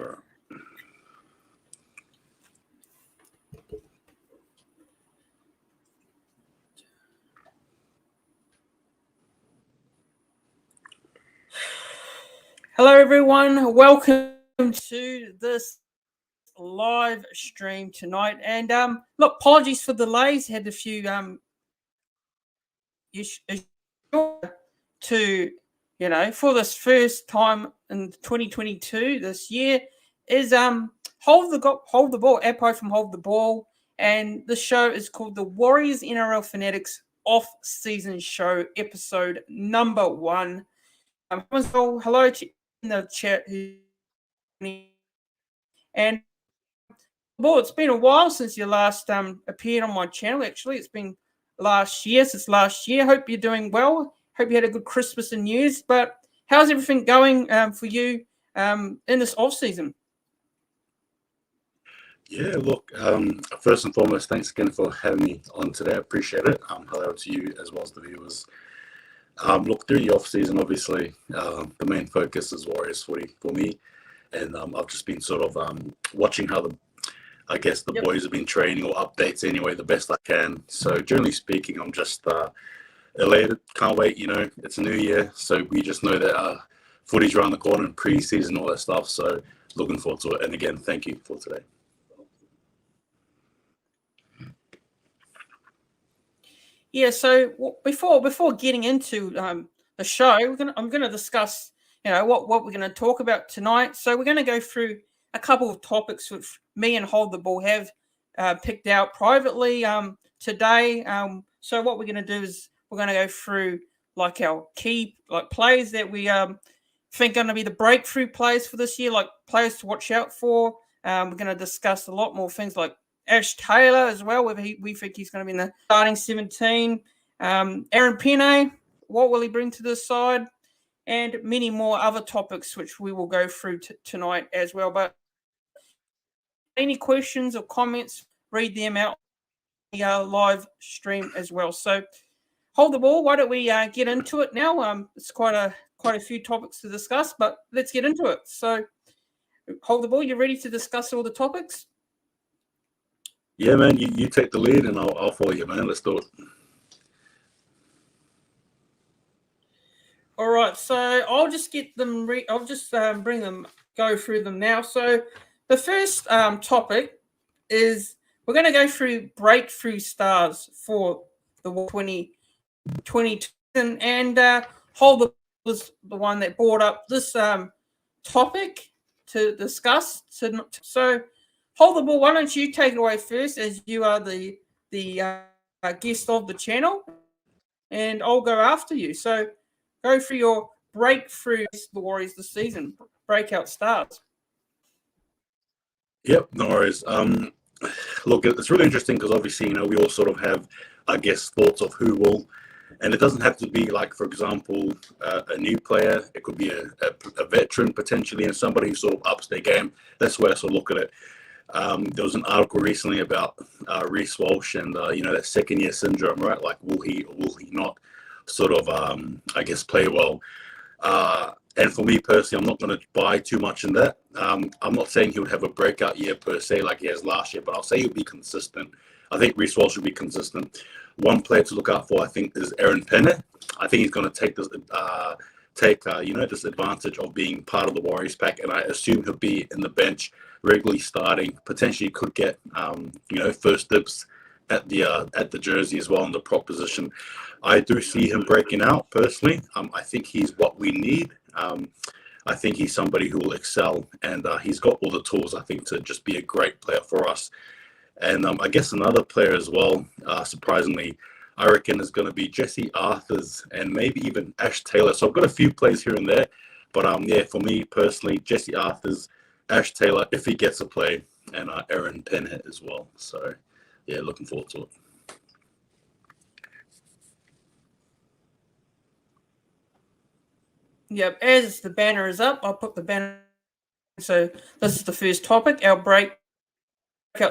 Right. Hello, everyone. Welcome to this live stream tonight. And look, apologies for delays. Had a few for this first time in 2022 this year is hold the ball, Appo from Hold the Ball, and the show is called the Warriors NRL Fanatics Off-Season Show, episode number 1. Hello to in the chat and well, it's been a while since you last appeared on my channel. Actually, it's been since last year. Hope you're doing well. Hope you had a good Christmas and New Year's. But how's everything going for you in this off season? Yeah, look, first and foremost, thanks again for having me on today. I appreciate it. Hello to you as well as the viewers. Look, through the off season, obviously, the main focus is Warriors footy for me, and I've just been sort of watching how the boys have been training, or updates anyway, the best I can. So generally speaking, I'm just elated. Can't wait. It's a new year, so we just know that footy's around the corner and pre-season, all that stuff. So looking forward to it. And again, thank you for today. Yeah, so before getting into the show, I'm gonna discuss, what we're gonna talk about tonight. So we're gonna go through a couple of topics which me and Hold the Ball have picked out privately today. So what we're gonna do is we're gonna go through like our key players that we think going to be the breakthrough players for this year, like players to watch out for. We're gonna discuss a lot more things like Ash Taylor as well, whether we think he's going to be in the starting 17. Aaron Pene, what will he bring to the side? And many more other topics which we will go through tonight as well. But any questions or comments, read them out on the live stream as well. So Hold the Ball, why don't we get into it now? It's quite a few topics to discuss, but let's get into it. So Hold the Ball, you ready to discuss all the topics? Yeah, man, you take the lead and I'll follow you, man. Let's do it. All right, so I'll just get them. Go through them now. So the first topic is we're going to go through breakthrough stars for the 2022, and Hold the was the one that brought up this topic to discuss. So Hold the Ball, why don't you take it away first, as you are the guest of the channel, and I'll go after you. So go for your breakthrough the Warriors this season, breakout stars. Yep, no worries. Look, it's really interesting because obviously, we all sort of have, I guess, thoughts of who will, and it doesn't have to be like, for example, a new player. It could be a veteran potentially, and somebody who sort of ups their game. That's where I sort of look at it. There was an article recently about Reece Walsh and that second-year syndrome, right? Like, will he or will he not sort of, I guess, play well? And for me personally, I'm not going to buy too much in that. I'm not saying he would have a breakout year per se like he has last year, but I'll say he'll be consistent. I think Reece Walsh should be consistent. One player to look out for, I think, is Aaron Pene. I think he's going to take this advantage of being part of the Warriors pack, and I assume he'll be in the bench regularly starting. Potentially could get first dibs at the jersey as well in the prop position. I do see him breaking out personally. I think he's what we need. I think he's somebody who will excel, and he's got all the tools, I think, to just be a great player for us. And I guess another player as well, surprisingly, I reckon is going to be Jesse Arthurs and maybe even Ash Taylor. So I've got a few plays here and there, but for me personally, Jesse Arthurs, Ash Taylor, if he gets a play, and Aaron Pene as well. So yeah, looking forward to it. Yep, as the banner is up, I'll put the banner. So this is the first topic, our breakout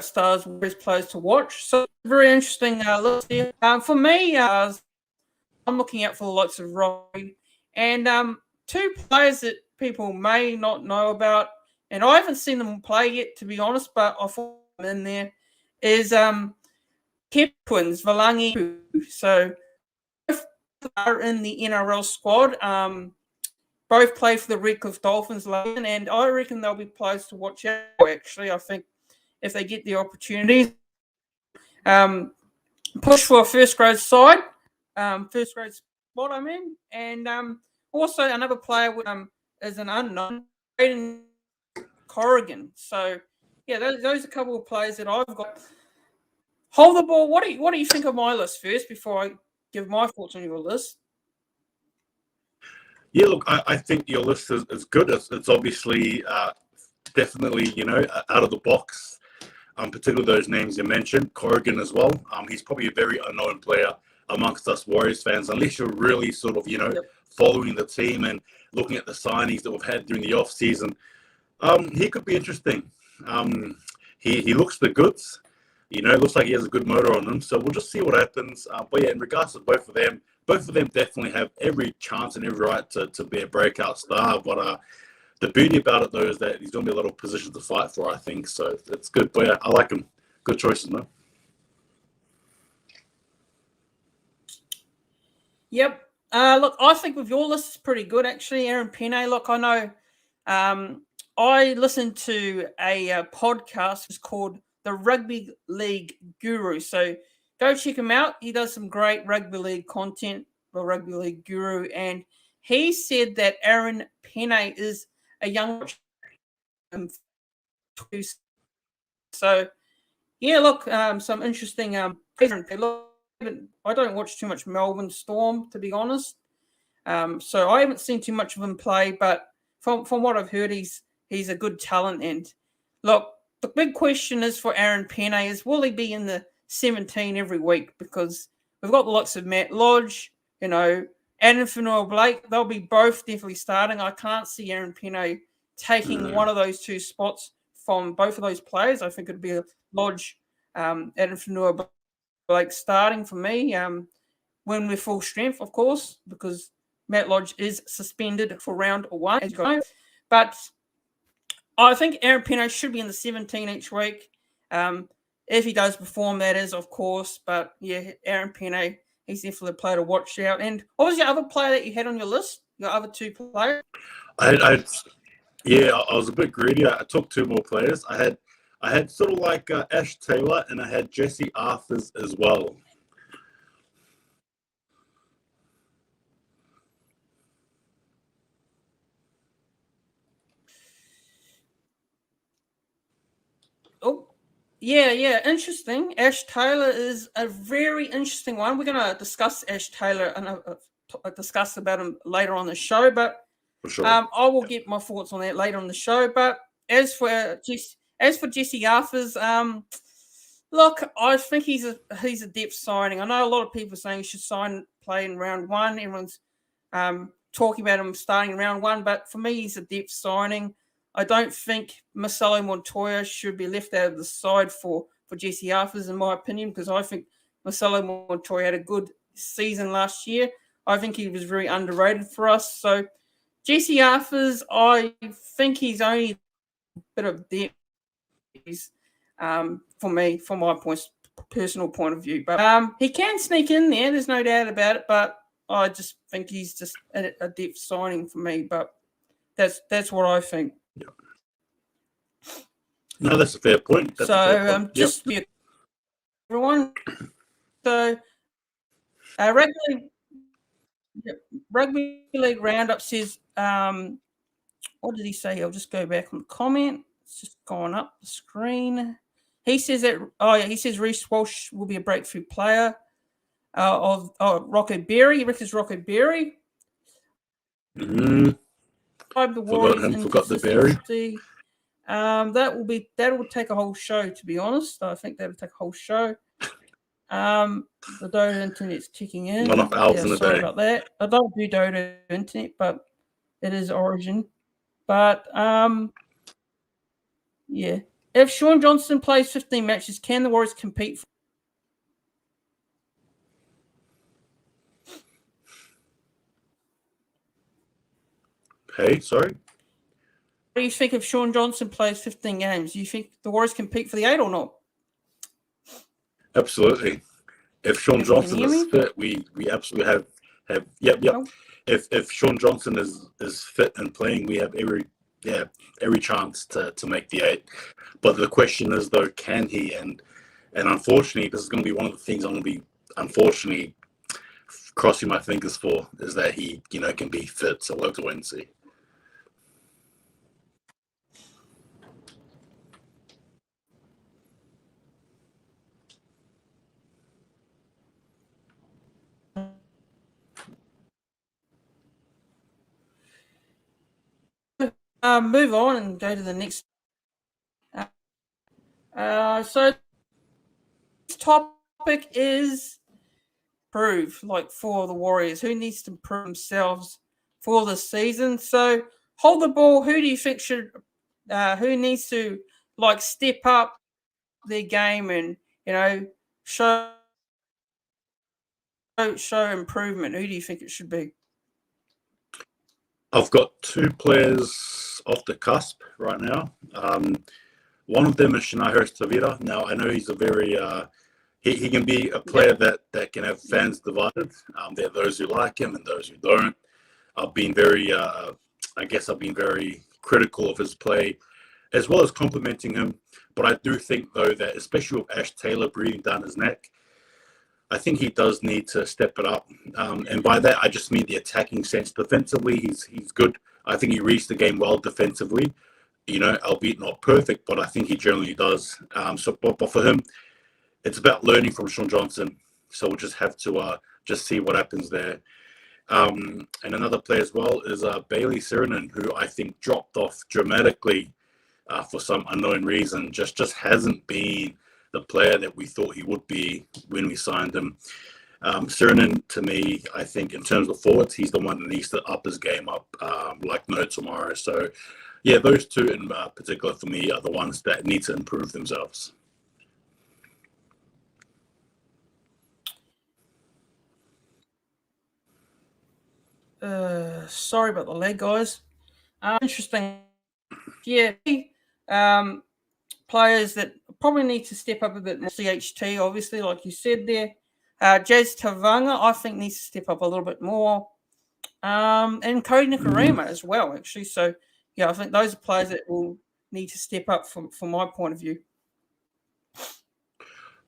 stars, Warriors players to watch. So very interesting list here. For me, I'm looking out for the likes of Robbie and two players that people may not know about and I haven't seen them play yet, to be honest, but I thought in there is Kep twins, Valangi. So both are in the NRL squad. Both play for the Redcliffe Dolphins, and I reckon they'll be players to watch out for, actually. I think if they get the opportunity, push for a first grade side, first grade spot, I mean. And also another player is an unknown, Aiden Corrigan. So, yeah, those are a couple of players that I've got. Hold the ball. What do you think of my list first before I give my thoughts on your list? Yeah, look, I think your list is good. It's obviously definitely, out of the box, particularly those names you mentioned, Corrigan as well. He's probably a very unknown player amongst us Warriors fans, unless you're really sort of, following the team and looking at the signings that we've had during the off season. He could be interesting. He looks the goods. Looks like he has a good motor on him. So we'll just see what happens. But yeah, in regards to both of them definitely have every chance and every right to be a breakout star. But the beauty about it, though, is that he's going to be a little position to fight for, I think. So it's good. But yeah, I like him. Good choices, man. Yep. Look, I think with your list is pretty good, actually, Aaron Penne. Look, I know I listened to a podcast. It's called The Rugby League Guru. So go check him out. He does some great rugby league content, The Rugby League Guru. And he said that Aaron Penne is a young. So, yeah, look, some interesting. Look, I don't watch too much Melbourne Storm, to be honest. So I haven't seen too much of him play, but from what I've heard, he's a good talent. And look, the big question is for Aaron Penne is, will he be in the 17 every week? Because we've got the likes of Matt Lodge, Adam Fanua-Blake. They'll be both definitely starting. I can't see Aaron Penne taking one of those two spots from both of those players. I think it'd be a Lodge, Adam Fanua-Blake starting for me. When we're full strength, of course, because Matt Lodge is suspended for round 1, as you know. But I think Aaron Penne should be in the 17 each week. If he does perform, that is, of course. But, yeah, Aaron Penne, he's definitely a player to watch out. And what was your other player that you had on your list, your other two players? I was a bit greedy. I took two more players. I had sort of like Ash Taylor, and I had Jesse Arthurs as well. Oh, yeah, interesting. Ash Taylor is a very interesting one. We're going to discuss Ash Taylor and discuss about him later on the show, but For sure. I will get my thoughts on that later on the show. But as for Jesse Arthurs, look, I think he's a depth signing. I know a lot of people are saying he should play in round 1. Everyone's talking about him starting in round 1, but for me, he's a depth signing. I don't think Marcelo Montoya should be left out of the side for Jesse Arthurs, in my opinion, because I think Marcelo Montoya had a good season last year. I think he was very underrated for us. So Jesse Arthurs, I think he's only a bit of depth for me, from my personal point of view. But he can sneak in there, there's no doubt about it, but I just think he's just a depth signing for me. But that's what I think. Yeah. No, that's a fair point. Just everyone. So, rugby league roundup says, what did he say? I'll just go back on the comment. It's just gone up the screen. He says Reece Walsh will be a breakthrough player of Rocco Berry. He reckons Rocco Berry. Mm-hmm. The Warriors forgot the Berry. That will take a whole show, to be honest. I think that will take a whole show. The Dodo internet's kicking in. Not enough hours in the sorry day. about that. I don't do Dodo internet, but it is Origin. But yeah. If Sean Johnson plays 15 matches, can the Warriors compete? Hey, sorry. What do you think if Sean Johnson plays 15 games? Do you think the Warriors compete for the 8 or not? Absolutely. If Sean Johnson is fit, we absolutely have yep. Oh. If Sean Johnson is fit and playing, we have every chance to make the 8. But the question is though, can he? And unfortunately, this is going to be one of the things I'm going to be unfortunately crossing my fingers for, is that he can be fit. So we'll have to wait and see. Move on and go to the next. So this topic is prove, like, for the Warriors. Who needs to prove themselves for the season? So hold the ball. Who do you think should? Who needs to step up their game and show improvement? Who do you think it should be? I've got 2 players off the cusp right now. One of them is Shania Hurst-Tavita. Now, I know he's a very he can be a player that can have fans divided. There are those who like him and those who don't. I've been very critical of his play, as well as complimenting him. But I do think, though, that especially with Ash Taylor breathing down his neck, I think he does need to step it up. And by that, I just mean the attacking sense. Defensively, he's good. I think he reads the game well defensively, albeit not perfect, but I think he generally does. But for him, it's about learning from Sean Johnson. So we'll just have to just see what happens there. And another player as well is Bailey Sirenen, who I think dropped off dramatically for some unknown reason. Just hasn't been the player that we thought he would be when we signed him. Sirenen, to me, I think in terms of forwards, he's the one that needs to up his game up like no tomorrow. So, yeah, those 2 in particular for me are the ones that need to improve themselves. Sorry about the lag, guys. Interesting. Yeah. Players that probably need to step up a bit more. CHT, obviously, like you said there. Jazz Tavanga, I think, needs to step up a little bit more. And Cody Nikarima as well, actually. So, yeah, I think those are players that will need to step up from my point of view.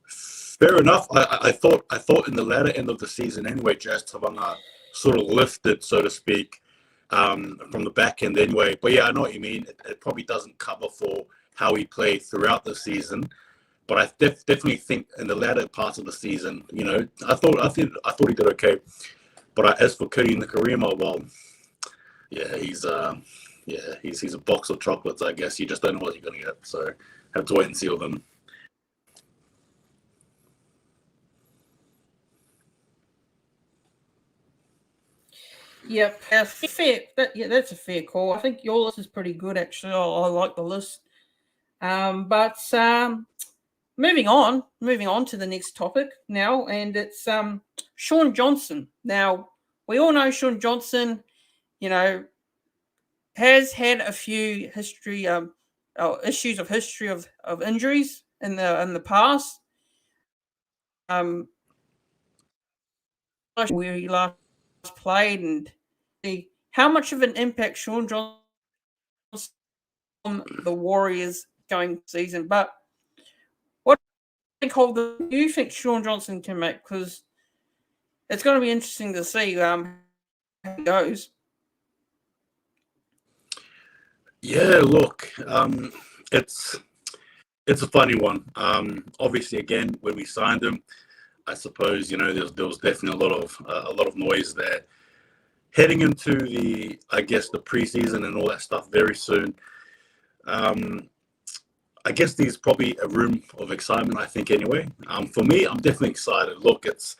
Fair enough. I thought in the latter end of the season anyway, Jazz Tavanga sort of lifted, so to speak, from the back end anyway. But yeah, I know what you mean. It probably doesn't cover for how he played throughout the season. But I definitely think in the latter parts of the season, I thought he did okay. But as for Cody Nikarima, well, yeah, he's a box of chocolates, I guess. You just don't know what you're going to get. So have to wait and see with him. Yep, fair. That's a fair call. I think your list is pretty good, actually. I like the list. But moving on to the next topic now, and it's Sean Johnson. Now, we all know Sean Johnson, has had a few issues of history of injuries in the past. Where he last played and how much of an impact Sean Johnson on the Warriors going season. But what do you think Sean Johnson can make? Because it's going to be interesting to see how it goes. Yeah, look, it's a funny one. Obviously, again, when we signed him, I suppose there was definitely a lot of noise there. Heading into the preseason and all that stuff very soon. I guess there's probably a room of excitement, I think, anyway. For me, I'm definitely excited. Look, it's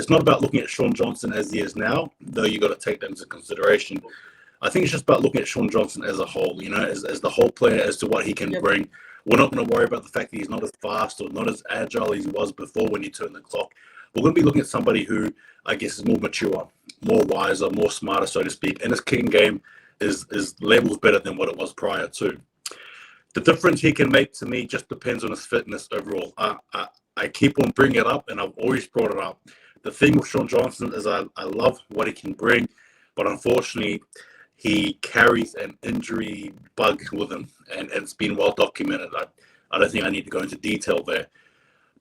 not about looking at Sean Johnson as he is now, though you got to take that into consideration. I think it's just about looking at Sean Johnson as a whole, as the whole player, as to what he can bring. We're not going to worry about the fact that he's not as fast or not as agile as he was before when he turned the clock. We're going to be looking at somebody who, I guess, is more mature, more wiser, more smarter, so to speak, in his kicking game, is levels better than what it was prior to. The difference he can make to me just depends on his fitness overall. I keep on bringing it up, and I've always brought it up. The thing with Shaun Johnson is I love what he can bring, but unfortunately, he carries an injury bug with him, and it's been well documented. I don't think I need to go into detail there.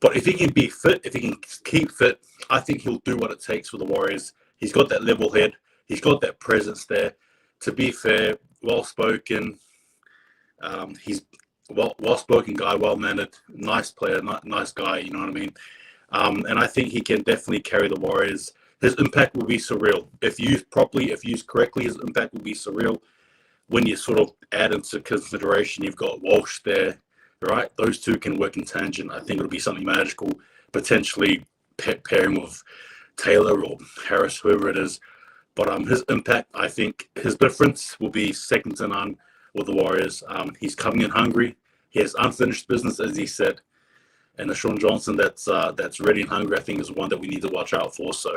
But if he can be fit, if he can keep fit, I think he'll do what it takes for the Warriors. He's got that level head. He's got that presence there. To be fair, well-spoken. He's well-spoken guy, well-mannered, nice player, nice guy, you know what I mean? And I think he can definitely carry the Warriors. His impact will be surreal. If used properly, if used correctly, his impact will be surreal. When you sort of add into consideration, you've got Walsh there, right? Those two can work in tangent. I think it'll be something magical, potentially pairing with Taylor or Harris, whoever it is. But his impact, I think his difference will be second to none with the Warriors. He's coming in hungry. He has unfinished business, as he said. And the Shaun Johnson that's ready and hungry, I think, is one that we need to watch out for. So,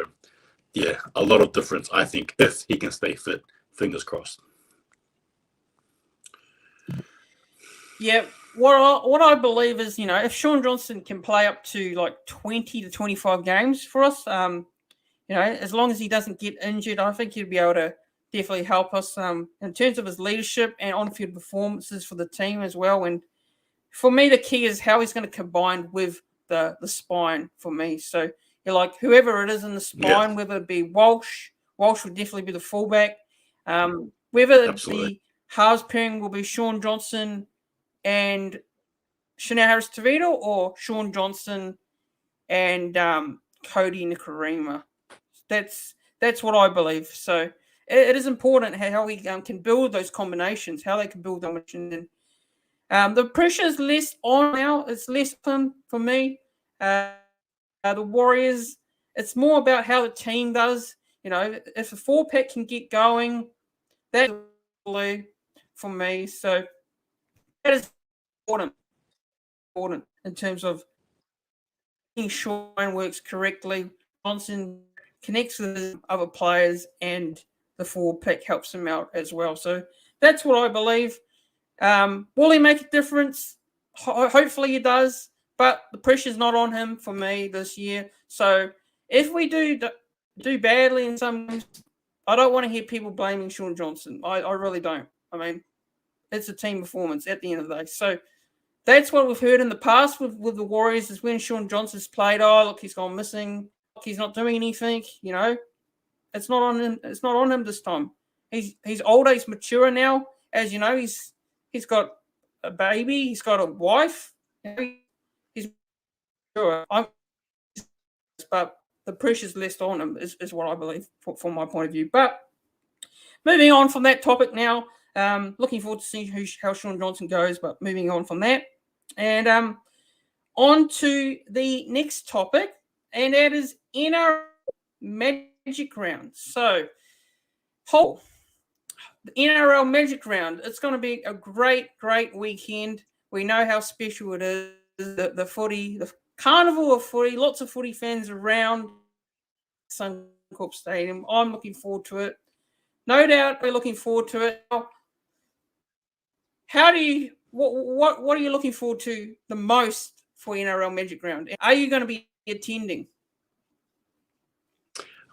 yeah, a lot of difference, I think, if he can stay fit. Fingers crossed. Yeah, what I believe is, if Shaun Johnson can play up to like 20 to 25 games for us, as long as he doesn't get injured, I think he'll be able to definitely help us in terms of his leadership and on-field performances for the team as well. And for me, the key is how he's going to combine with the spine for me. So you're like, whoever it is in the spine, whether it be Walsh would definitely be the fullback. Whether the halves pairing will be Shaun Johnson and Chanel Harris-Tavita, or Shaun Johnson and Cody Nikorima. That's what I believe. So it is important how we can build those combinations, how they can build combinations. The pressure is less on now. It's less fun for me. The Warriors, it's more about how the team does. If the 4-pack can get going, that's for me. So that is important in terms of making sure Shaun works correctly. Johnson connects with other players, and the 4-pack helps him out as well. So that's what I believe. Will he make a difference? Hopefully he does, but the pressure's not on him for me this year. So if we do badly in some games, I don't want to hear people blaming Shaun Johnson. I really don't. I mean, it's a team performance at the end of the day. So that's what we've heard in the past with the Warriors, is when Shaun Johnson's played, look, he's gone missing. Look, he's not doing anything. It's not on him. It's not on him this time. He's older. He's mature now. As you know, he's got a baby. He's got a wife. He's mature. But the pressure's less on him is what I believe from my point of view. But moving on from that topic now, looking forward to seeing how Shaun Johnson goes, but moving on from that. And on to the next topic, and that is NRL Magic Round. So, the NRL Magic Round, it's going to be a great weekend. We know how special it is. The footy, the carnival of footy, lots of footy fans around Suncorp Stadium. I'm looking forward to it. No doubt we're looking forward to it. What are you looking forward to the most for NRL Magic Round? Are you going to be attending?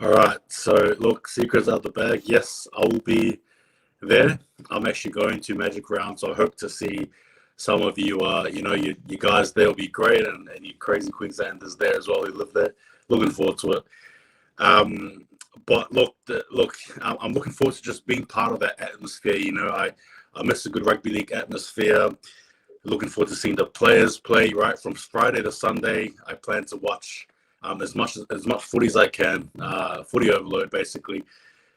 All right. So, look, secrets out the bag. Yes, I will be there. I'm actually going to Magic Round, so I hope to see some of you. You guys there will be great, and you crazy Queenslanders there as well who live there. Looking forward to it. But look, I'm looking forward to just being part of that atmosphere. I miss a good rugby league atmosphere. Looking forward to seeing the players play, right, from Friday to Sunday. I plan to watch as much footy as I can, footy overload, basically.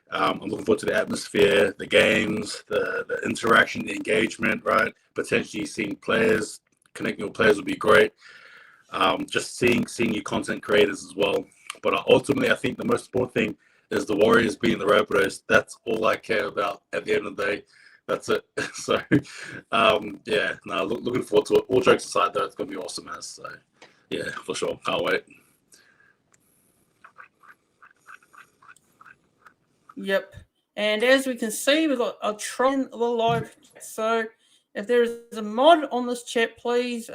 I'm looking forward to the atmosphere, the games, the interaction, the engagement, right? Potentially seeing players, connecting with players would be great. Just seeing your content creators as well. But ultimately, I think the most important thing is the Warriors being the Rabbitohs. That's all I care about at the end of the day. That's it. So, looking forward to it. All jokes aside, though, it's going to be awesome, man. So, yeah, for sure. Can't wait. Yep. And as we can see, we've got a try in the live. So if there is a mod on this chat, please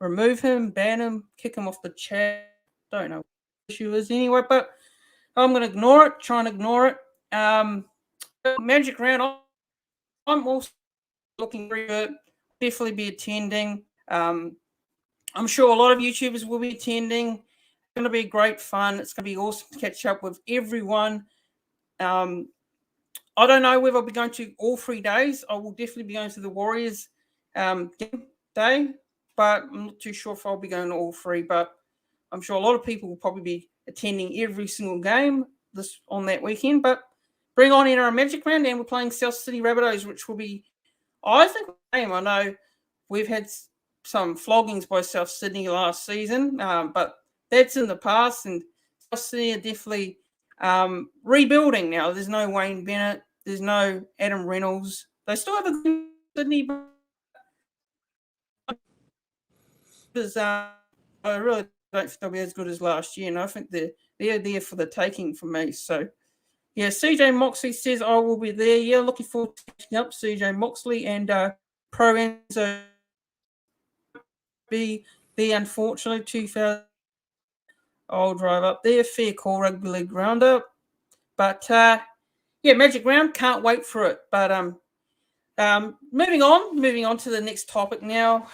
remove him, ban him, kick him off the chat. Don't know what the issue is anyway, but I'm going to ignore it, try and ignore it. Magic Round, I'm also looking for it. Definitely be attending. I'm sure a lot of YouTubers will be attending. It's going to be great fun. It's going to be awesome to catch up with everyone. I don't know whether I'll be going to all 3 days. I will definitely be going to the Warriors day, but I'm not too sure if I'll be going to all 3. But I'm sure a lot of people will probably be attending every single game on that weekend. But bring on NRL Magic Round, and we're playing South Sydney Rabbitohs, which will be, I think, I know we've had some floggings by South Sydney last season, but that's in the past, and South Sydney are definitely rebuilding now. There's no Wayne Bennett. There's no Adam Reynolds. They still have a good Sydney, but I really don't think they'll be as good as last year, and I think they're there for the taking for me. So, yeah, CJ Moxley says I will be there. Yeah, looking forward to catching up, CJ Moxley, and Pro Enzo be unfortunately 2000. I'll drive up there. Fair call, rugby league roundup. But yeah, Magic Round, can't wait for it. But moving on to the next topic now.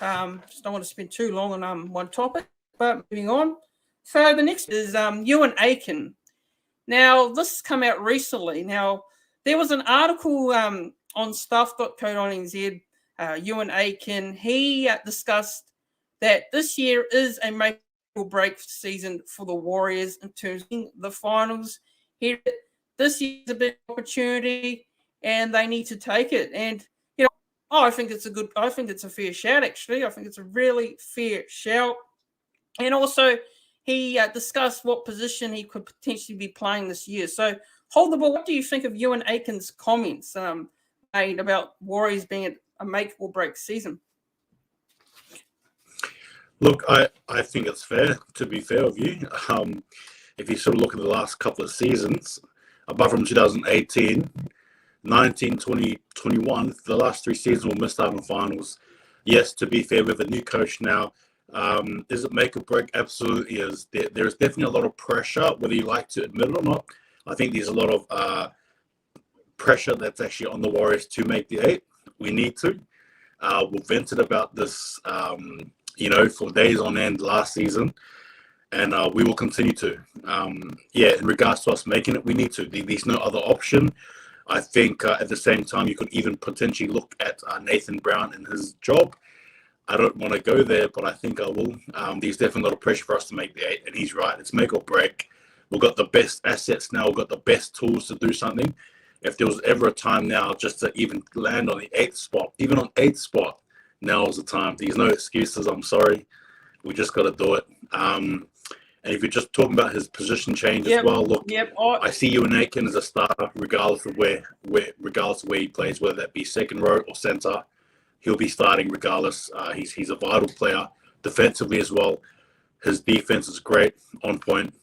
Just don't want to spend too long on one topic, but moving on. So the next is Ewan Aiken. Now, this has come out recently. Now, there was an article on stuff.co.nz, Ewan Aiken. He discussed that this year is a make or break season for the Warriors in terms of the finals. Here, this year's a big opportunity, and they need to take it. And I think it's a fair shout. Actually, I think it's a really fair shout. And also, he discussed what position he could potentially be playing this year. So, hold the ball. What do you think of Ewan Aiken's comments made about Warriors being a make or break season? Look, I think it's fair, to be fair with you. If you sort of look at the last couple of seasons, apart from 2018, 19, 20, 21, the last 3 seasons were missed out on finals. Yes, to be fair, with a new coach now, is it make or break? Absolutely is. There is definitely a lot of pressure, whether you like to admit it or not. I think there's a lot of pressure that's actually on the Warriors to make the 8. We need to. We've vented about this for days on end last season, and we will continue to. In regards to us making it, we need to. There's no other option. I think at the same time, you could even potentially look at Nathan Brown and his job. I don't want to go there, but I think I will. There's definitely a lot of pressure for us to make the 8, and he's right. It's make or break. We've got the best assets now. We've got the best tools to do something. If there was ever a time now just to even land on the 8th spot, even on 8th spot, now is the time. There's no excuses. I'm sorry. We just got to do it. And if you're just talking about his position change as well, look, I see Ewan Aiken as a starter, regardless of where he plays, whether that be second row or centre. He'll be starting regardless. He's a vital player defensively as well. His defense is great, on point.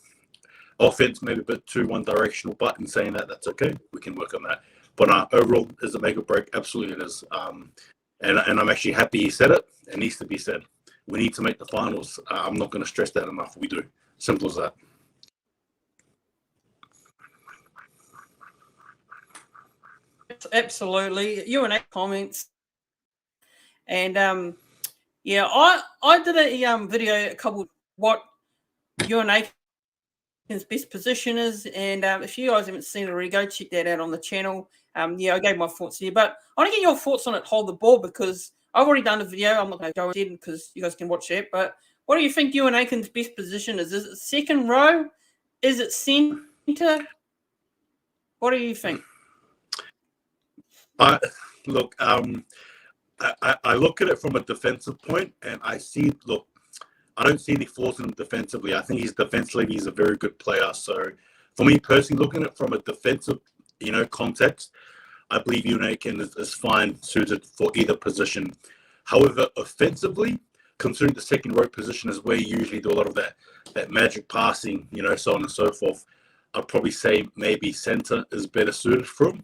Offense maybe a bit too one-directional, but in saying that, that's okay. We can work on that. But overall, is it make or break? Absolutely it is. And I'm actually happy he said it. It needs to be said. We need to make the finals. I'm not going to stress that enough. We do. Simple as that. Absolutely. You and comments. And I did a video a couple what Ewan Aiken's best position is, and if you guys haven't seen it already, go check that out on the channel. I gave my thoughts here, but I want to get your thoughts on it. Hold the ball, because I've already done the video. I'm not going to go ahead because you guys can watch that. But what do you think Ewan Aiken's best position is? Is it second row? Is it centre? What do you think? I look at it from a defensive point, and I don't see any flaws in him defensively. I think he's a very good player. So for me personally, looking at it from a defensive, context, I believe Ewan Aiken is fine suited for either position. However, offensively, considering the second row position is where you usually do a lot of that magic passing, so on and so forth. I'd probably say maybe centre is better suited for him.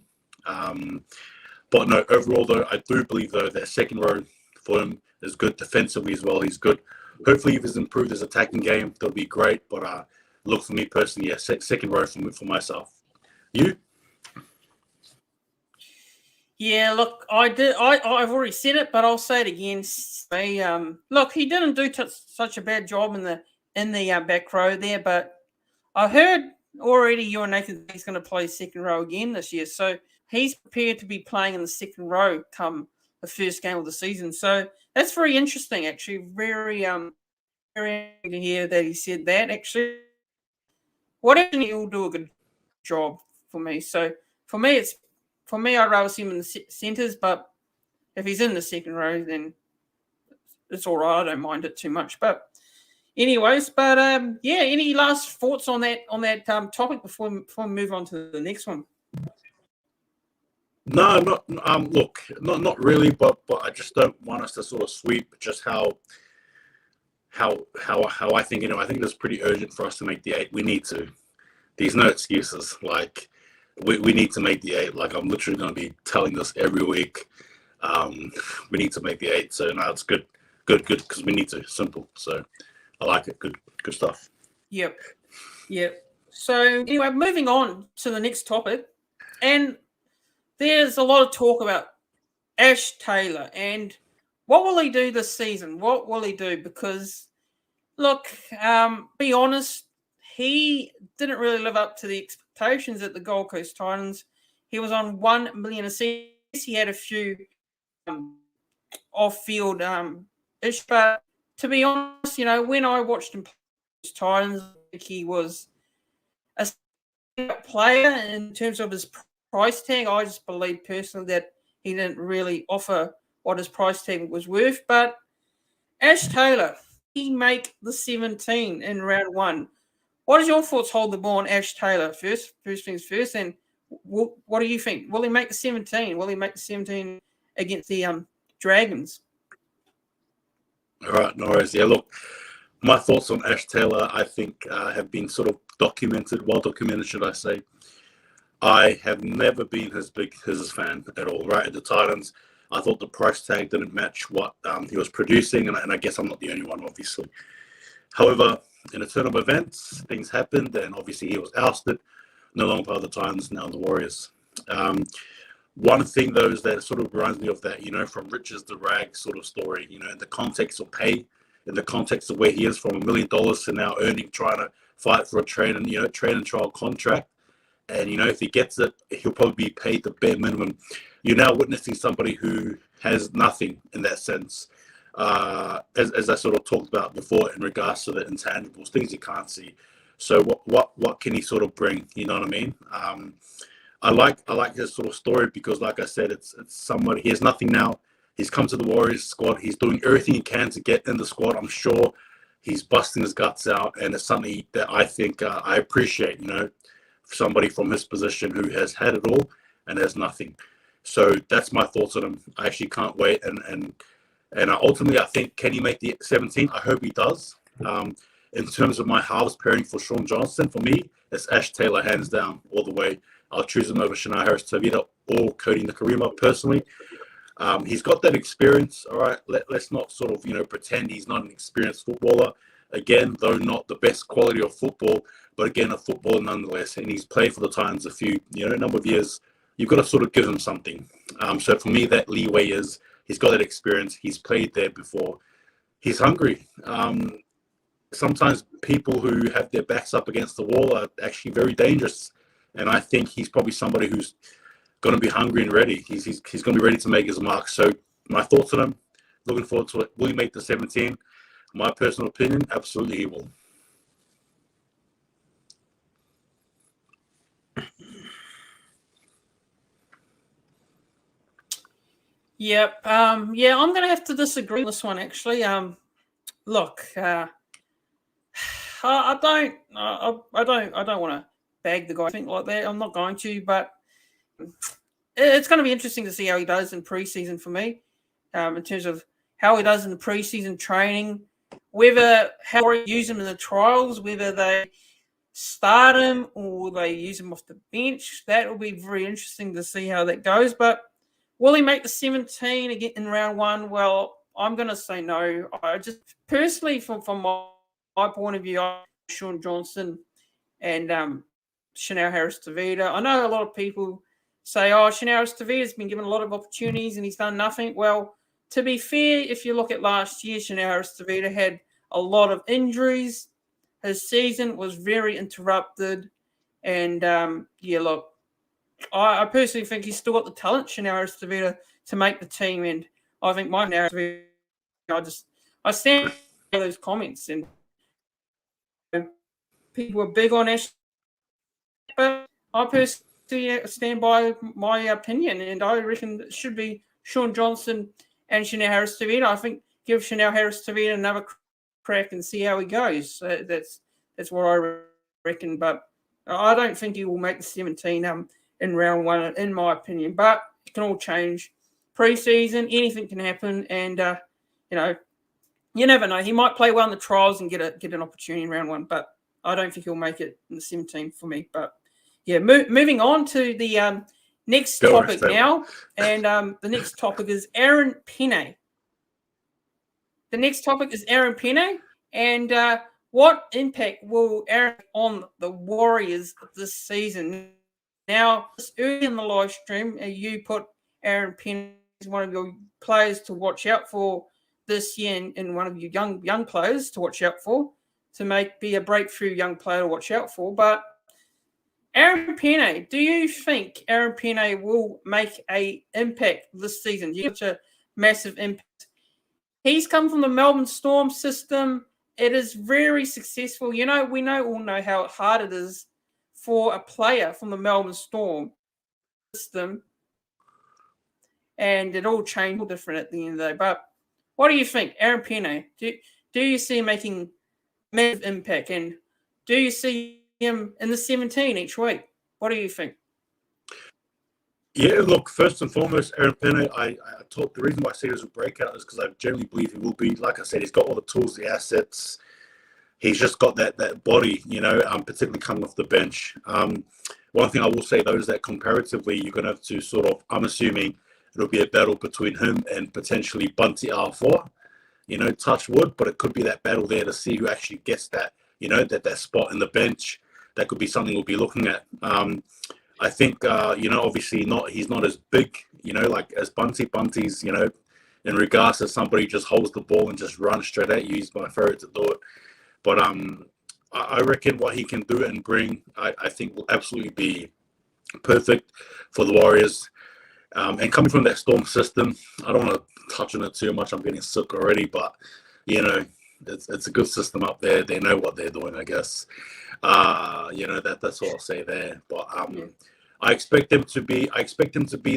But no, overall though, I do believe though that second row for him is good defensively as well. He's good. Hopefully, if he's improved his attacking game, that'll be great. But look, for me personally, yeah, second row for myself. You? Yeah, look, I've already said it, but I'll say it again. Look, he didn't do such a bad job in the back row there, but I heard already you and Nathan he's going to play second row again this year, so he's prepared to be playing in the second row come the first game of the season. So that's very interesting, actually. Very very to hear that he said that. Actually, whatever he'll do a good job for me. So for me, I'd rather see him in the centres, but if he's in the second row, then it's all right. I don't mind it too much. But anyways, yeah, any last thoughts on that topic before we move on to the next one? No, not really, but I just don't want us to sort of sweep just how I think, I think it's pretty urgent for us to make the 8. We need to. There's no excuses. Like, we need to make the 8. Like, I'm literally going to be telling this every week. We need to make the 8. So, no, it's good, because we need to. Simple. So, I like it. Good stuff. Yep. So, anyway, moving on to the next topic. And there's a lot of talk about Ash Taylor and what will he do this season? What will he do? Because, look, be honest, he didn't really live up to the expectations at the Gold Coast Titans. He was on $1 million a season. He had a few off-field issues, but to be honest, when I watched him play the Titans, I think he was a player in terms of his price tag. I just believe personally that he didn't really offer what his price tag was worth. But Ash Taylor, he make the 17 in round 1. What is your thoughts, hold the ball on Ash Taylor? First things first, and what do you think? Will he make the 17? Will he make the 17 against the Dragons? All right, no worries. Yeah, look, my thoughts on Ash Taylor, I think, have been sort of well documented, should I say. I have never been his fan at all, right? At the Titans, I thought the price tag didn't match what he was producing, and I guess I'm not the only one, obviously. However, in a turn of events, things happened, and obviously he was ousted, no longer part of the Titans, now the Warriors. One thing, though, is that it sort of reminds me of that, from riches to rags sort of story, in the context of pay, in the context of where he is from $1 million to now trying to fight for a trade and trial contract. And, if he gets it, he'll probably be paid the bare minimum. You're now witnessing somebody who has nothing in that sense. As I sort of talked about before in regards to the intangibles, things you can't see. So what can he sort of bring? You know what I mean? I like his sort of story because, like I said, it's somebody, he has nothing now. He's come to the Warriors squad. He's doing everything he can to get in the squad. I'm sure he's busting his guts out, and it's something that I think I appreciate, somebody from his position who has had it all and has nothing. So that's my thoughts on him. I actually can't wait. And ultimately, I think, can he make the 17? I hope he does. In terms of my halves pairing for Sean Johnson, for me, it's Ash Taylor, hands down, all the way. I'll choose him over Shania Harris-Tavita or Cody Nakarima, personally. He's got that experience, all right? Let's not sort of, pretend he's not an experienced footballer. Again, though not the best quality of football, but again, a footballer nonetheless. And he's played for the Titans a number of years. You've got to sort of give him something. So for me, that leeway is he's got that experience. He's played there before. He's hungry. Sometimes people who have their backs up against the wall are actually very dangerous. And I think he's probably somebody who's going to be hungry and ready. He's going to be ready to make his mark. So my thoughts on him, looking forward to it. Will he make the 17? My personal opinion, absolutely he will. Yep. I'm going to have to disagree with this one, actually. Look, I don't want to bag the guy, I think, like that. I'm not going to, but it's going to be interesting to see how he does in preseason for me, in terms of how he does in the preseason training, how they use him in the trials, whether they start him or will they use him off the bench? That will be very interesting to see how that goes. But will he make the 17 again in round one? Well, I'm going to say no. I just personally, from my point of view, Sean Johnson and Chanel Harris-Tavita. I know a lot of people say, Chanel Harris-Tavita's been given a lot of opportunities and he's done nothing. Well, to be fair, if you look at last year, Chanel Harris-Tavita had a lot of injuries. His season was very interrupted. And, look, I personally think he's still got the talent, Chanel Harris-Tavita, to make the team. And I think Mike Harris-Tavita, I stand by those comments. And people are big on Ash, but I personally stand by my opinion, and I reckon it should be Sean Johnson and Chanel Harris-Tavita. I think give Chanel Harris-Tavita another crack and see how he goes. That's what I reckon, but I don't think he will make the 17 in round one, in my opinion. But it can all change. Pre-season, anything can happen, and you never know. He might play well in the trials and get an opportunity in round one, but I don't think he'll make it in the 17 for me. But yeah, moving on to the next topic now, and the next topic is Aaron Pene. The next topic is Aaron Pene, and what impact will Aaron have on the Warriors this season? Now, early in the live stream, you put Aaron Pene as one of your players to watch out for this year, and one of your young players to watch out for, to be a breakthrough young player to watch out for. But Aaron Pene, do you think Aaron Pene will make an impact this season? Such a massive impact. He's come from the Melbourne Storm system. It is very successful. We all know how hard it is for a player from the Melbourne Storm system, and it all changed different at the end of the day. But what do you think, Aaron Pene? Do you see him making massive impact, and do you see him in the 17 each week? What do you think? Yeah, look, first and foremost, Aaron Pene, the reason why I say this a breakout is because I generally believe he will be. Like I said, he's got all the tools, the assets. He's just got that body, particularly coming off the bench. One thing I will say, though, is that comparatively, you're going to have to sort of, I'm assuming it'll be a battle between him and potentially Bunty R4. Touch wood, but it could be that battle there to see who actually gets that, that spot in the bench. That could be something we'll be looking at. I think, obviously he's not as big, like as Bunty. Bunty's, in regards to somebody just holds the ball and just runs straight at you. He's my favorite to do it. But I reckon what he can do and bring, I think will absolutely be perfect for the Warriors. And coming from that Storm system, I don't want to touch on it too much. I'm getting sick already, but it's a good system up there. They know what they're doing, I guess. That's all I'll say there. But I expect him to be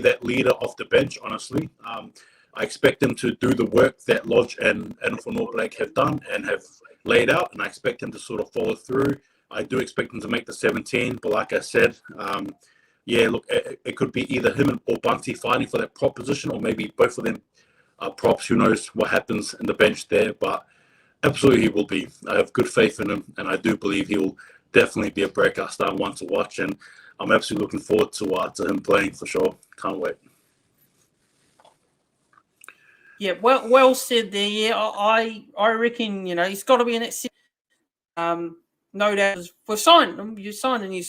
that leader off the bench. Honestly, I expect him to do the work that Lodge and Fanor Blake have done and have laid out, and I expect him to sort of follow through. I do expect him to make the 17, but like I said, it could be either him or Bunty fighting for that prop position, or maybe both of them are props. Who knows what happens in the bench there, but absolutely he will be. I have good faith in him, and I do believe he will definitely be a breakout star one to watch, and I'm absolutely looking forward to him playing for sure. Can't wait. Yeah, well said there. Yeah, I reckon he's got to be in that. No doubt, we've signed him. You signed a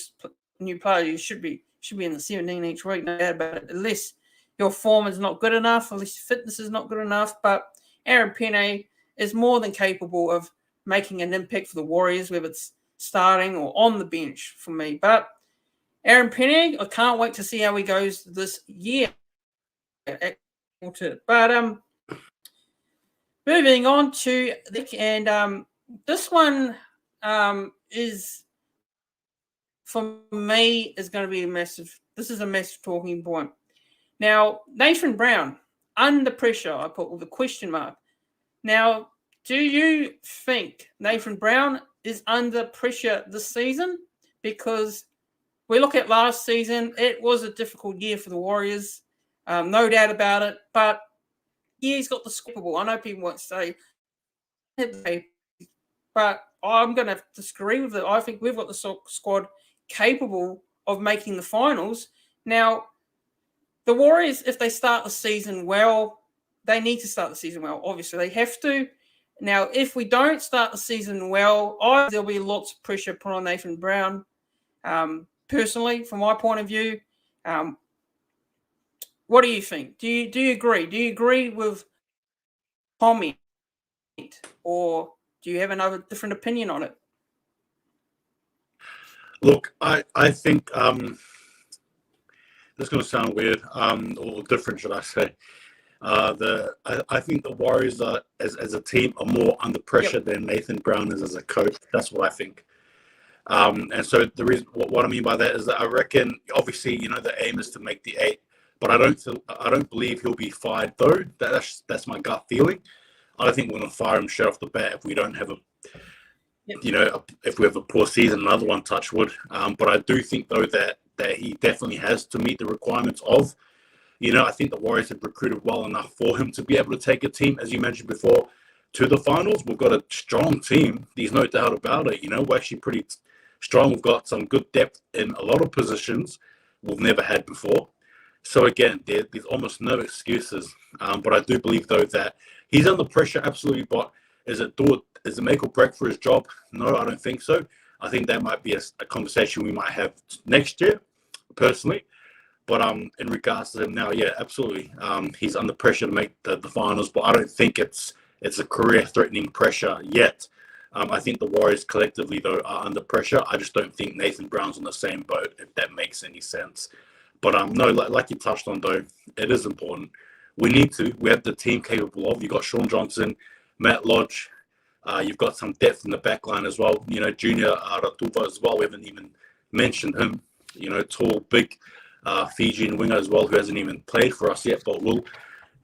new player. You should be in the 17 each week. No doubt about it. Unless your form is not good enough, unless your fitness is not good enough. But Aaron Pene is more than capable of making an impact for the Warriors, whether it's starting or on the bench for me. But Aaron Pene, I can't wait to see how he goes this year. But moving on to this one is, for me, is going to be a massive talking point. Now, Nathan Brown, under pressure, I put with a question mark. Now, do you think Nathan Brown is under pressure this season? Because we look at last season, it was a difficult year for the Warriors, no doubt about it. But yeah, he's got the scoreable. I know people won't say but I'm going to disagree with it. I think we've got the squad capable of making the finals. Now, the Warriors, if they start the season well, they need to start the season well. Obviously, they have to. Now, if we don't start the season well, there'll be lots of pressure put on Nathan Brown. Personally, from my point of view, what do you think? Do you agree? Do you agree with Tommy, or do you have another different opinion on it? Look, I think this is going to sound weird, or different, should I say? I think the Warriors are, as a team, are more under pressure than Nathan Brown is as a coach. That's what I think. And so the reason, what I mean by that is that I reckon, obviously, the aim is to make the 8, but I don't believe he'll be fired though. That's my gut feeling. I don't think we're going to fire him straight off the bat if we don't have if we have a poor season, another one, touch wood. But I do think though that he definitely has to meet the requirements of. I think the Warriors have recruited well enough for him to be able to take a team, as you mentioned before, to the finals. We've got a strong team. There's no doubt about it. We're actually pretty strong. We've got some good depth in a lot of positions we've never had before. So again, there's almost no excuses. But I do believe though that he's under pressure, absolutely. But is it make or break for his job? No, I don't think so. I think that might be a conversation we might have next year, personally. But in regards to him now, yeah, absolutely. He's under pressure to make the finals, but I don't think it's a career-threatening pressure yet. I think the Warriors collectively, though, are under pressure. I just don't think Nathan Brown's on the same boat, if that makes any sense. But no, like you touched on, though, it is important. We have the team capable of. You've got Sean Johnson, Matt Lodge. You've got some depth in the back line as well. Junior Aratuva as well. We haven't even mentioned him. Tall, big Fijian winger as well, who hasn't even played for us yet, but will.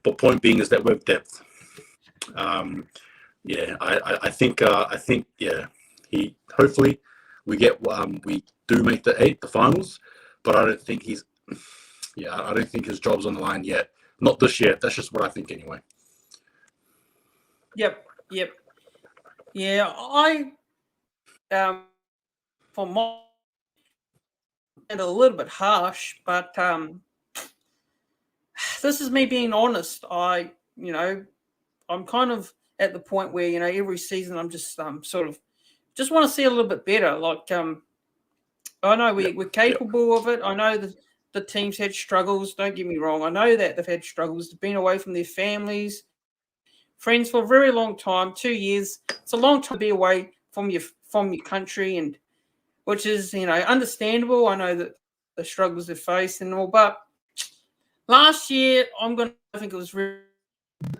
But point being is that we have depth. I think he hopefully we do make the finals, but I don't think I don't think his job's on the line yet. Not this year. That's just what I think anyway. Yep. Yeah, I for my and a little bit harsh, but this is me being honest. I'm kind of at the point where every season I'm just sort of just want to see a little bit better. Like I know we're capable of it. I know that the team's had struggles. Don't get me wrong. I know that they've had struggles. They've been away from their families, friends for a very long time. 2 years. It's a long time to be away from your country, and which is understandable. I know that the struggles they face and all, but last year I think it was very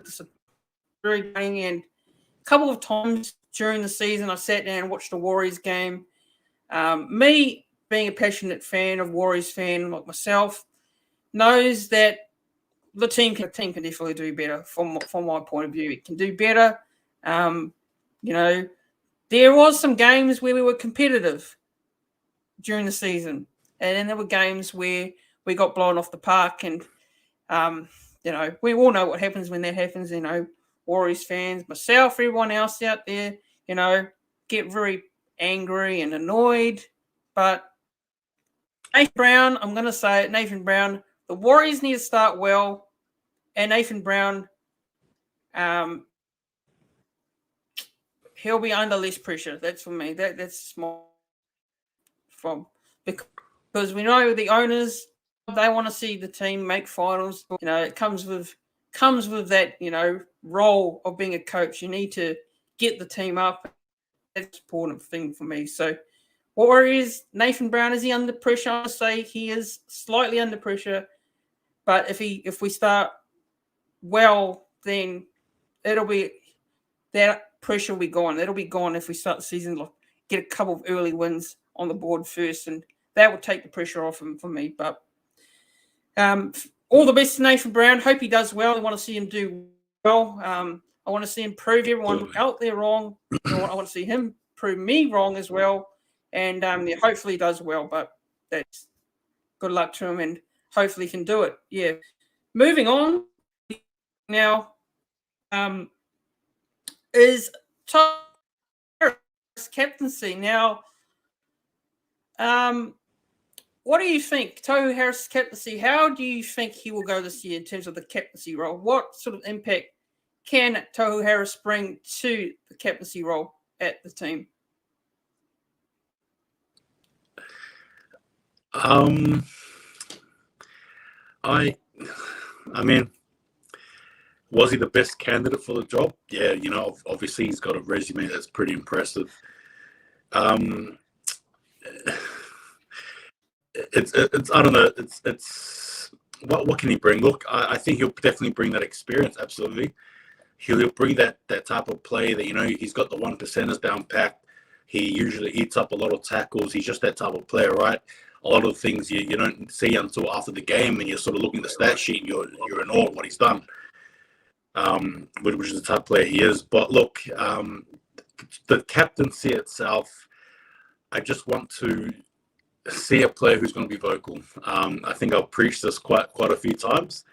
disappointing, and a couple of times during the season I sat down and watched a Warriors game. Me being a passionate fan of Warriors fan like myself knows that the team can definitely do better from my point of view. It can do better. There was some games where we were competitive during the season, and then there were games where we got blown off the park, and we all know what happens when that happens. Warriors fans, myself, everyone else out there, get very angry and annoyed. But Nathan Brown, I'm going to say it, Nathan Brown, the Warriors need to start well, and Nathan Brown, he'll be under less pressure. That's for me. That's small because we know the owners, they want to see the team make finals. It comes with that role of being a coach. You need to get the team up. That's an important thing for me. So, Warriors, Nathan Brown, is he under pressure? I say he is slightly under pressure, but if we start well, then that pressure will be gone. It'll be gone if we start the season, get a couple of early wins on the board first, and that will take the pressure off him for me. But all the best to Nathan Brown. Hope he does well. I want to see him do well. I want to see him prove everyone out there wrong. I want to see him prove me wrong as well. And hopefully he does well. But that's good luck to him, and hopefully he can do it. Yeah. Moving on now is Tohu. captaincy. Now, what do you think? Tohu Harris' captaincy, how do you think he will go this year in terms of the captaincy role? What sort of impact can Tohu Harris bring to the captaincy role at the team? I mean, was he the best candidate for the job? Yeah, obviously he's got a resume that's pretty impressive. It's I don't know. It's what can he bring? Look, I think he'll definitely bring that experience. Absolutely, he'll bring that type of play that he's got the 1%ers down packed. He usually eats up a lot of tackles. He's just that type of player, right? A lot of things you don't see until after the game, and you're sort of looking at the stat sheet. And you're in awe of what he's done, which is the type of player he is. But look, the captaincy itself, I just want to see a player who's going to be vocal. I think I've preached this quite a few times.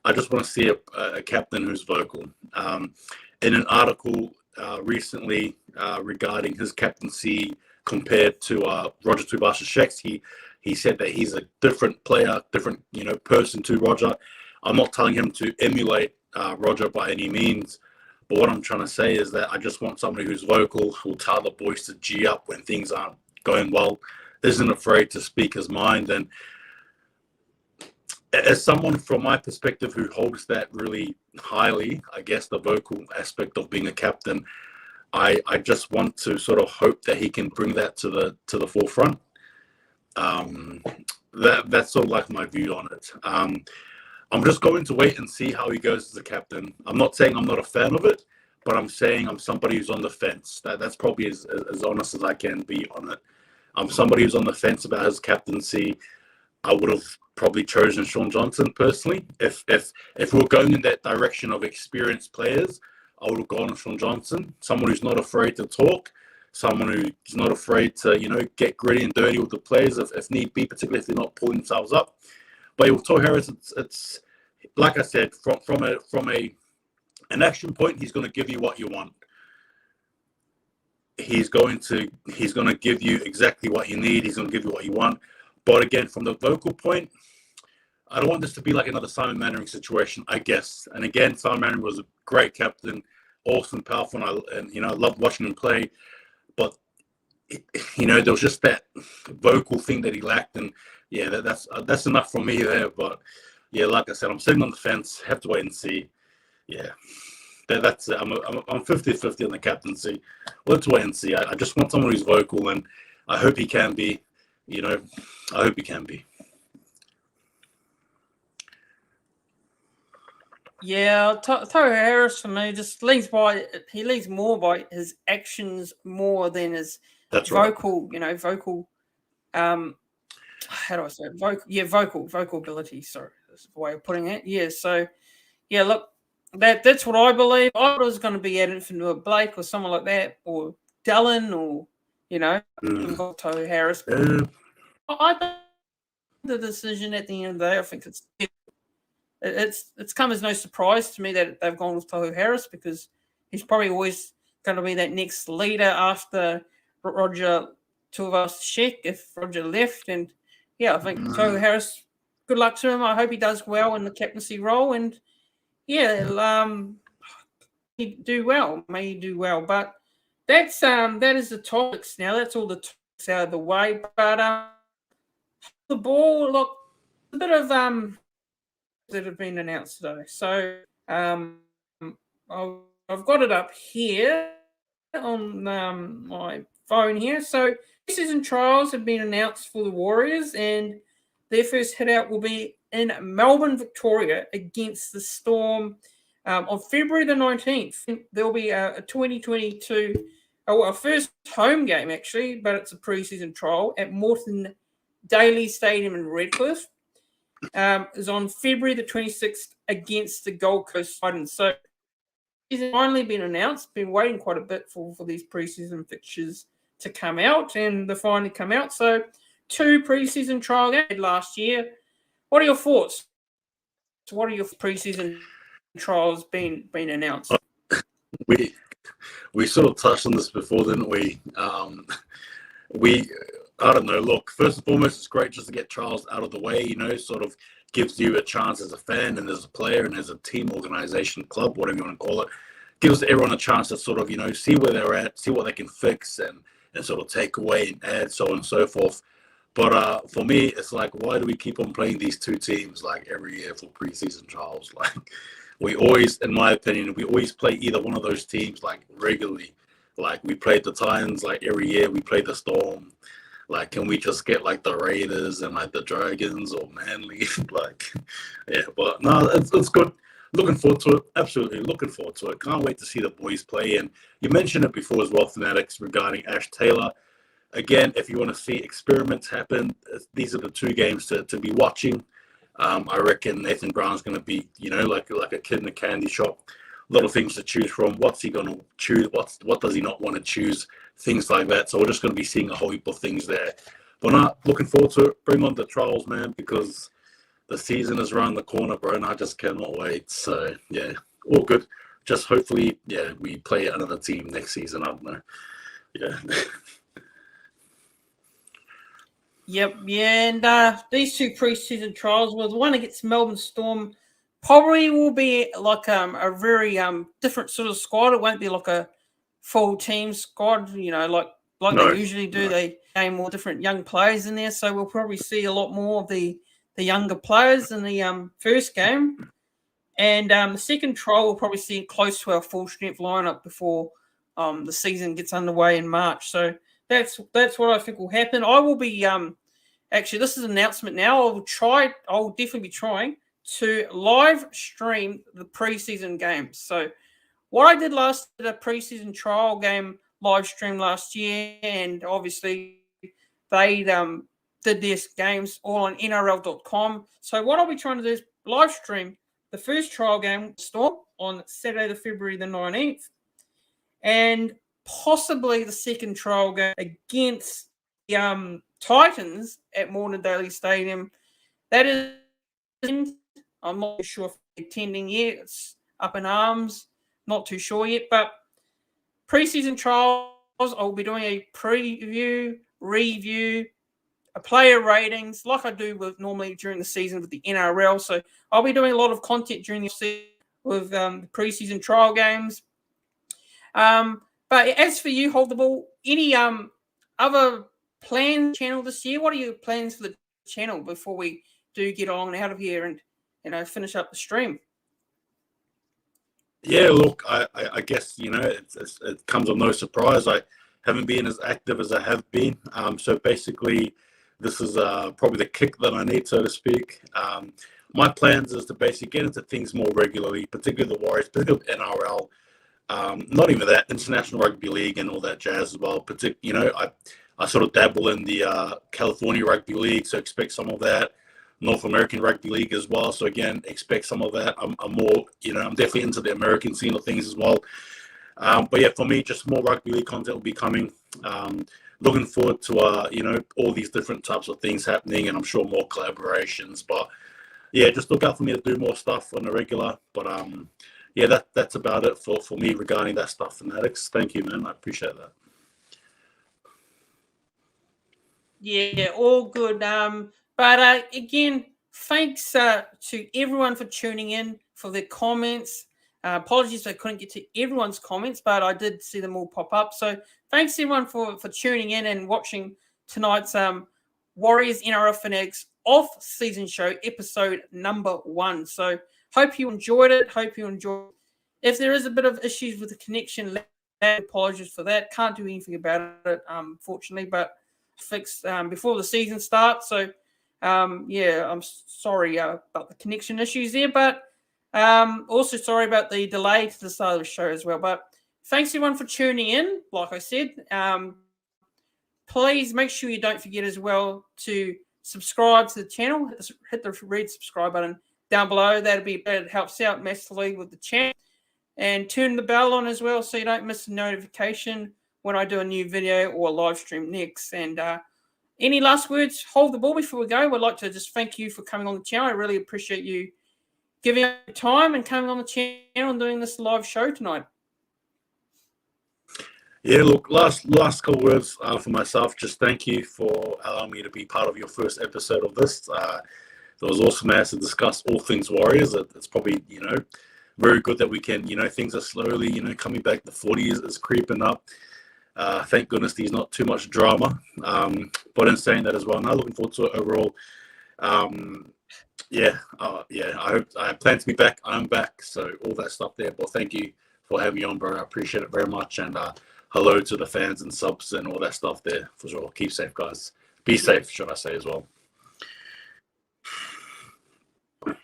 I just want to see a captain who's vocal. In an article recently regarding his captaincy compared to Roger Tuivasa-Sheck, he said that he's a different player, different person to Roger. I'm not telling him to emulate Roger by any means, but what I'm trying to say is that I just want somebody who's vocal, who'll tell the boys to G up when things aren't going well, isn't afraid to speak his mind. And as someone from my perspective who holds that really highly, I guess the vocal aspect of being a captain, I just want to sort of hope that he can bring that to the forefront. That's sort of like my view on it. I'm just going to wait and see how he goes as a captain. I'm not saying I'm not a fan of it, but I'm saying I'm somebody who's on the fence. That's probably as honest as I can be on it. I'm somebody who's on the fence about his captaincy. I would have probably chosen Shaun Johnson personally. If we were going in that direction of experienced players, I would have gone with Shaun Johnson, someone who's not afraid to talk, someone who's not afraid to get gritty and dirty with the players if need be, particularly if they're not pulling themselves up. But with Tohu Harris, it's like I said, from an action point, he's going to give you what you want. He's going to give you exactly what you need. He's going to give you what you want. But again, from the vocal point, I don't want this to be like another Simon Mannering situation, I guess. And again, Simon Mannering was a great captain, awesome, powerful, and I loved watching him play. But there was just that vocal thing that he lacked, and yeah, that's enough from me there. But yeah, like I said, I'm sitting on the fence. Have to wait and see. Yeah. That's it. I'm 50-50 on the captaincy. Let's wait and see. I just want someone who's vocal, and I hope he can be. I hope he can be. Yeah, Tohu Harris for me just leads more by his actions more than his vocal. Right. Vocal. How do I say it? Vocal ability. Sorry, that's the way of putting it. Yeah. So, yeah. Look. That's what I believe. I was going to be added for Blake or someone like that, or Dallin, or Tohu Harris. I think the decision at the end of the day, I think it's come as no surprise to me that they've gone with Tohu Harris, because he's probably always going to be that next leader after Roger Tuivasa-Sheck if Roger left. And yeah, I think Tohu Harris, good luck to him. I hope he does well in the captaincy role, and yeah, he do well. May he do well. But that is the topics now. That's all the topics out of the way. But the ball, look, a bit of that have been announced today. So I've got it up here on my phone here. So preseason trials have been announced for the Warriors, and their first hit out will be in Melbourne, Victoria, against the Storm on February the 19th. There'll be a 2022, a first home game actually, but it's a preseason trial at Moreton Daily Stadium in Redcliffe. Is on February the 26th against the Gold Coast Titans. So it's finally been announced. Been waiting quite a bit for these preseason fixtures to come out, and they finally come out. So 2 preseason trial games last year. What are your thoughts? What are your preseason trials been announced? we sort of touched on this before, didn't we? I don't know. Look, first and foremost, it's great just to get trials out of the way. Sort of gives you a chance as a fan and as a player and as a team, organization, club, whatever you want to call it. Gives everyone a chance to sort of see where they're at, see what they can fix, and sort of take away and add, so on and so forth. But for me, it's like, why do we keep on playing these two teams like every year for preseason trials? Like, we always, in my opinion, we always play either one of those teams like regularly. Like, we played the Titans like every year. We played the Storm. Like, can we just get like the Raiders and like the Dragons or Manly? Like, yeah, but no, it's good. Looking forward to it. Absolutely looking forward to it. Can't wait to see the boys play. And you mentioned it before as well, Fanatics, regarding Ash Taylor. Again, if you want to see experiments happen, these are the two games to be watching. I reckon Nathan Brown's going to be, like a kid in a candy shop. A lot of things to choose from. What's he going to choose? What does he not want to choose? Things like that. So we're just going to be seeing a whole heap of things there. But not looking forward to it. Bring on the trials, man, because the season is around the corner, bro, and I just cannot wait. So, yeah, all good. Just hopefully, yeah, we play another team next season. I don't know. Yeah. Yep, yeah, and these two preseason trials, well, the one against Melbourne Storm probably will be like a very different sort of squad. It won't be like a full team squad, like No, they usually do. no. They game more different young players in there, so we'll probably see a lot more of the younger players in the first game. And the second trial will probably see close to our full strength lineup before the season gets underway in March. So that's what I think will happen. I will be actually, this is an announcement now. I'll definitely be trying to live stream the preseason games. So what I did the preseason trial game live stream last year, and obviously they did their games all on NRL.com. So what I'll be trying to do is live stream the first trial game Storm on Saturday, February the 19th, and possibly the second trial game against the Titans at Moreton Daily Stadium. That is, I'm not sure if they're attending yet. It's up in arms. Not too sure yet. But preseason trials, I'll be doing a preview, review, a player ratings, like I do with normally during the season with the NRL. So I'll be doing a lot of content during the season with the preseason trial games. But as for you, Hold the Ball, any other plans channel this year? What are your plans for the channel before we do get on out of here and finish up the stream? Yeah, look, I guess it comes of no surprise. I haven't been as active as I have been. So basically, this is probably the kick that I need, so to speak. My plans is to basically get into things more regularly, particularly the Warriors, particularly NRL. Not even that, International Rugby League and all that jazz as well. I sort of dabble in the California Rugby League, so expect some of that. North American Rugby League as well. So again, expect some of that. I'm more, I'm definitely into the American scene of things as well. But yeah, for me, just more Rugby League content will be coming. Looking forward to, all these different types of things happening, and I'm sure more collaborations. But yeah, just look out for me to do more stuff on the regular. But yeah, that's about it for me regarding that stuff, Fanatics. Thank you, man. I appreciate that. Yeah, all good. But again, thanks to everyone for tuning in, for their comments. Apologies I couldn't get to everyone's comments, but I did see them all pop up. So thanks everyone for tuning in and watching tonight's Warriors NRL Fanatics off-season show, episode number 1. So hope you enjoyed it. If there is a bit of issues with the connection, apologies for that. Can't do anything about it, unfortunately, but fixed before the season starts. So yeah, I'm sorry about the connection issues there, but also sorry about the delay to the start of the show as well. But thanks everyone for tuning in. Like I said, please make sure you don't forget as well to subscribe to the channel. Hit the red subscribe button down below. That helps out massively with the channel. And turn the bell on as well so you don't miss a notification when I do a new video or live stream next. And any last words, Hold the Ball, before we go? I'd like to just thank you for coming on the channel. I really appreciate you giving up your time and coming on the channel and doing this live show tonight. Yeah, look, last couple words for myself. Just thank you for allowing me to be part of your first episode of this. It was awesome as to discuss all things Warriors. It's probably, very good that we can, things are slowly, coming back. The 40 is creeping up. Thank goodness there's not too much drama. But in saying that as well, now looking forward to it overall. I plan to be back. I'm back. So all that stuff there. But thank you for having me on, bro. I appreciate it very much. And hello to the fans and subs and all that stuff there for sure. Keep safe, guys. Be safe, should I say as well.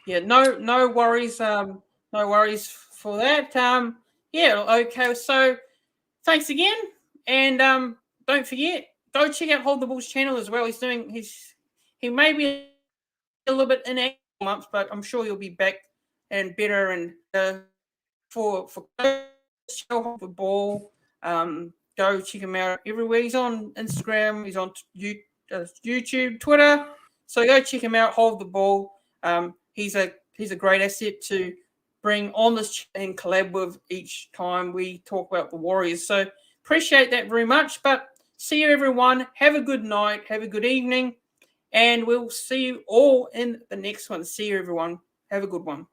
Yeah, no worries. No worries for that. Okay. So thanks again, and don't forget, go check out Hold the Bull's channel as well. He may be a little bit inactive months, but I'm sure he'll be back and better. And for Hold the Ball, go check him out everywhere. He's on Instagram. He's on YouTube, Twitter. So go check him out. Hold the Ball. He's a great asset to bring on this and collab with each time we talk about the Warriors. So appreciate that very much. But see you, everyone. Have a good night. Have a good evening. And we'll see you all in the next one. See you, everyone. Have a good one.